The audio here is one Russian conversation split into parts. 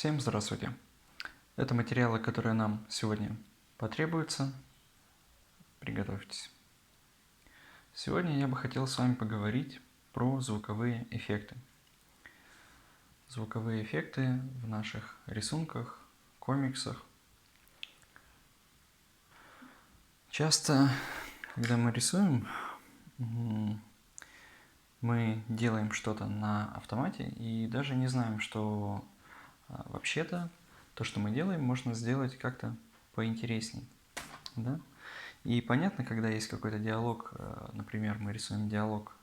Всем здравствуйте! Это материалы, которые нам сегодня потребуются. Приготовьтесь. Сегодня я бы хотел с вами поговорить про звуковые эффекты. Звуковые эффекты в наших рисунках, комиксах. Часто, когда мы рисуем, мы делаем что-то на автомате и даже не знаем, что вообще-то то, что мы делаем, можно сделать как-то поинтересней. Да? И понятно, когда есть какой-то диалог, например, мы рисуем диалог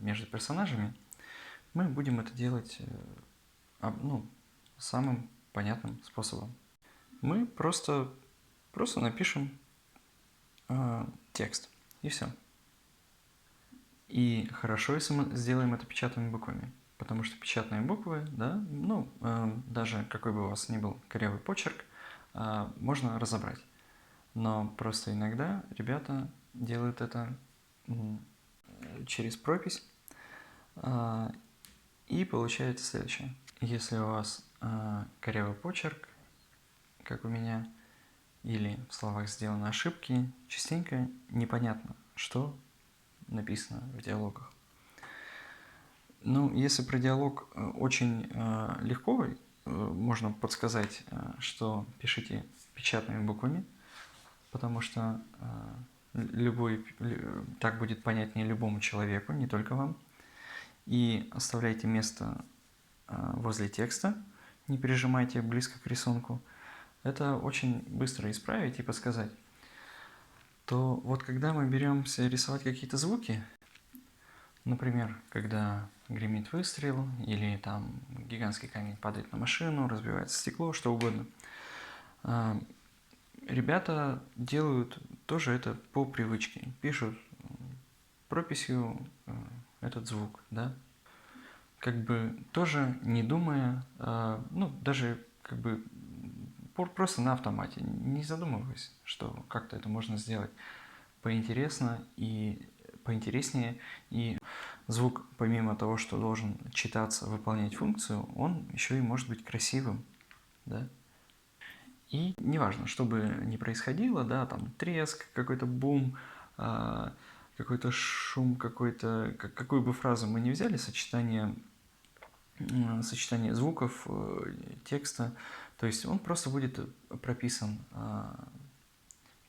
между персонажами, мы будем это делать самым понятным способом. Мы просто напишем текст, и все. И хорошо, если мы сделаем это печатными буквами, потому что печатные буквы, да, даже какой бы у вас ни был корявый почерк, можно разобрать. Но просто иногда ребята делают это через пропись, и получается следующее. Если у вас корявый почерк, как у меня, или в словах сделаны ошибки, частенько непонятно, что написано в диалогах. Ну, если про диалог очень легко можно подсказать, что пишите печатными буквами, потому что так будет понятнее любому человеку, не только вам. И оставляйте место возле текста, не прижимайте близко к рисунку. Это очень быстро исправить и подсказать. То вот когда мы беремся рисовать какие-то звуки, например, когда гремит выстрел, или там гигантский камень падает на машину, разбивается стекло, что угодно, ребята делают тоже это по привычке, пишут прописью этот звук, да, как бы тоже не думая, даже как бы просто на автомате, не задумываясь, что как-то это можно сделать поинтереснее, и звук, помимо того, что должен читаться, выполнять функцию, он еще и может быть красивым, да. И неважно, что бы ни происходило, да, там треск, какой-то бум, какой-то шум, какую бы фразу мы ни взяли, сочетание звуков, текста, то есть он просто будет прописан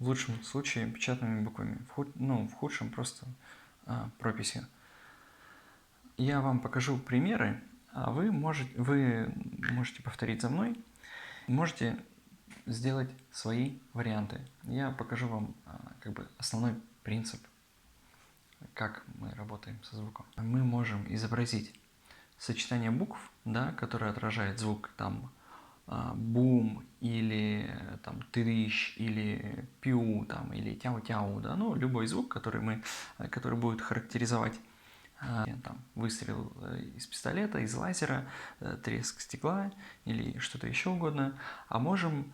в лучшем случае печатными буквами, в худшем просто прописью. Я вам покажу примеры, а вы можете повторить за мной, можете сделать свои варианты. Я покажу вам как бы основной принцип, как мы работаем со звуком. Мы можем изобразить сочетание букв, да, которое отражает звук там бум, или там тыщ, или пиу, там, или тяу-тяу, да, любой звук, который будет характеризовать там, выстрел из пистолета, из лазера, треск стекла или что-то еще угодно, а можем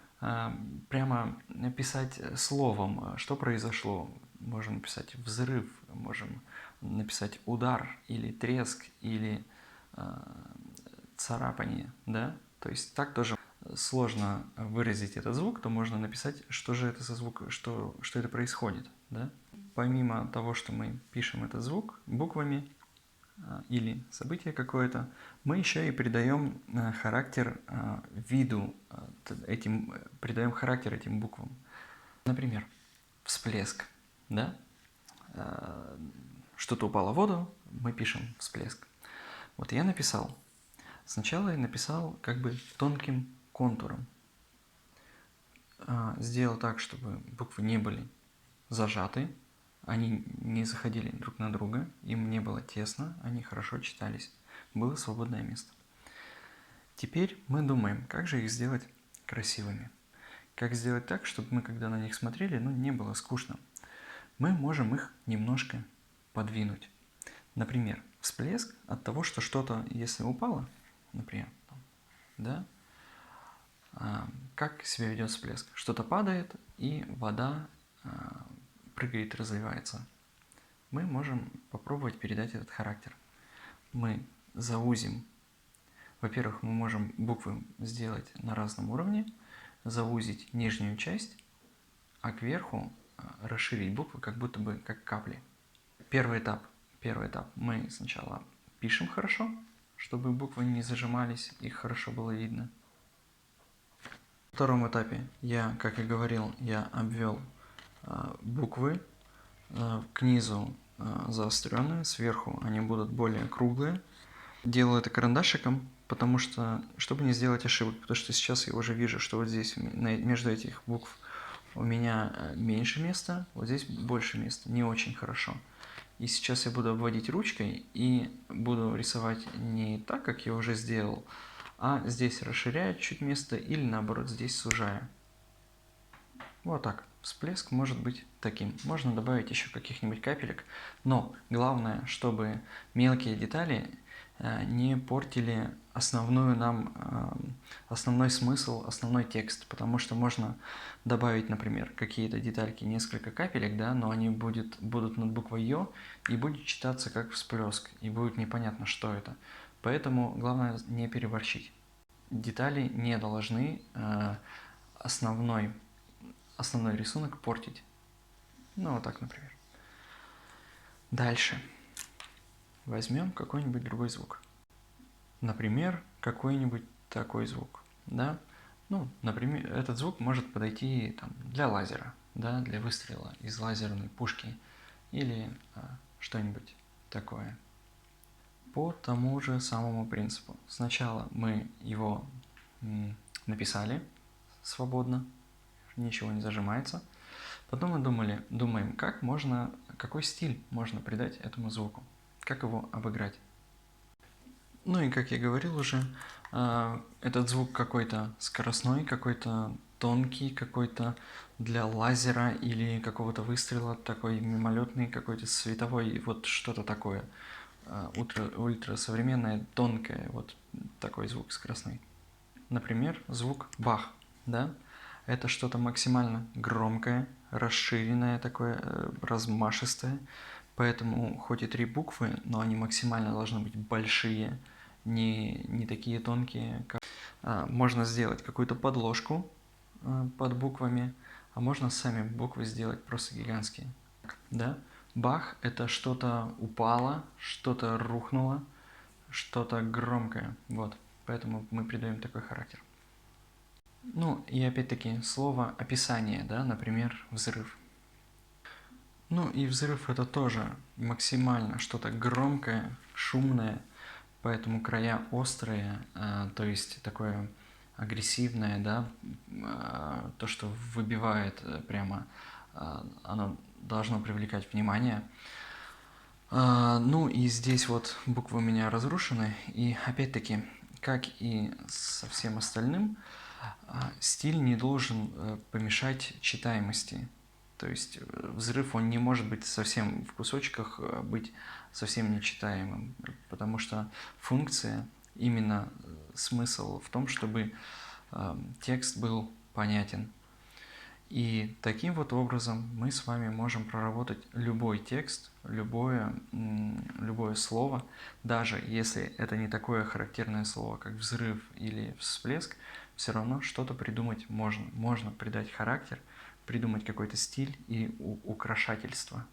прямо написать словом, что произошло. Можем написать взрыв, можем написать удар, или треск, или царапание, да? То есть так тоже сложно выразить этот звук, то можно написать, что же это за звук, что это происходит, да? Помимо того, что мы пишем этот звук буквами или событие какое-то, мы еще и придаем характер виду, придаем характер этим буквам. Например, всплеск, да? Что-то упало в воду, мы пишем всплеск. Вот я написал. Сначала я написал как бы тонким контуром. Сделал так, чтобы буквы не были зажаты, они не заходили друг на друга, им не было тесно, они хорошо читались, было свободное место. Теперь мы думаем, как же их сделать красивыми. Как сделать так, чтобы мы, когда на них смотрели, не было скучно. Мы можем их немножко подвинуть. Например, всплеск от того, что что-то, если упало, например, да, как себя ведет всплеск? Что-то падает, и вода прыгает, разливается. Мы можем попробовать передать этот характер. Мы заузим Во-первых, мы можем буквы сделать на разном уровне, заузить нижнюю часть, а кверху расширить буквы, как будто бы как капли. Первый этап. Мы сначала пишем хорошо, чтобы буквы не зажимались, их хорошо было видно. На втором этапе я, как и говорил, я обвел буквы к низу заостренные, сверху они будут более круглые. Делаю это карандашиком, потому что, чтобы не сделать ошибок, потому что сейчас я уже вижу, что вот здесь между этих букв у меня меньше места, вот здесь больше места, не очень хорошо. И сейчас я буду обводить ручкой и буду рисовать не так, как я уже сделал, а здесь расширяя чуть место или наоборот здесь сужая. Вот так. Всплеск может быть таким. Можно добавить еще каких-нибудь капелек, но главное, чтобы мелкие детали не портили основной смысл, основной текст, потому что можно добавить, например, какие-то детальки, несколько капелек, да, но они будут над буквой «ё» и будет читаться как всплеск, и будет непонятно, что это. Поэтому главное не переборщить. Детали не должны основной рисунок портить. Ну, вот так, например. Дальше. Возьмем какой-нибудь другой звук. Например, какой-нибудь такой звук. Да? Ну, например, этот звук может подойти там, для лазера, да, для выстрела из лазерной пушки или что-нибудь такое. По тому же самому принципу. Сначала мы его написали свободно, ничего не зажимается. Потом мы думаем, какой стиль можно придать этому звуку, как его обыграть. Ну и как я говорил уже, этот звук какой-то скоростной, какой-то тонкий, какой-то для лазера или какого-то выстрела, такой мимолетный, какой-то световой, вот что-то такое. Ультрасовременное, тонкое, вот такой звук скоростной. Например, звук бах, да? Это что-то максимально громкое, расширенное, такое размашистое. Поэтому хоть и 3 буквы, но они максимально должны быть большие, не такие тонкие. Можно сделать какую-то подложку под буквами, а можно сами буквы сделать просто гигантские. Да? Бах – это что-то упало, что-то рухнуло, что-то громкое. Вот. Поэтому мы придаем такой характер. Ну и опять-таки слово описание, да, например, взрыв. Ну и взрыв это тоже максимально что-то громкое, шумное, поэтому края острые, то есть такое агрессивное, да, то, что выбивает прямо, оно должно привлекать внимание. Ну и здесь вот буквы у меня разрушены, и опять-таки, как и со всем остальным, стиль не должен помешать читаемости. То есть взрыв, он не может быть совсем в кусочках, быть совсем нечитаемым, потому что функция, именно смысл в том, чтобы текст был понятен. И таким вот образом мы с вами можем проработать любой текст, любое слово, даже если это не такое характерное слово, как взрыв или всплеск, все равно что-то придумать можно. Можно придать характер, придумать какой-то стиль и украшательство.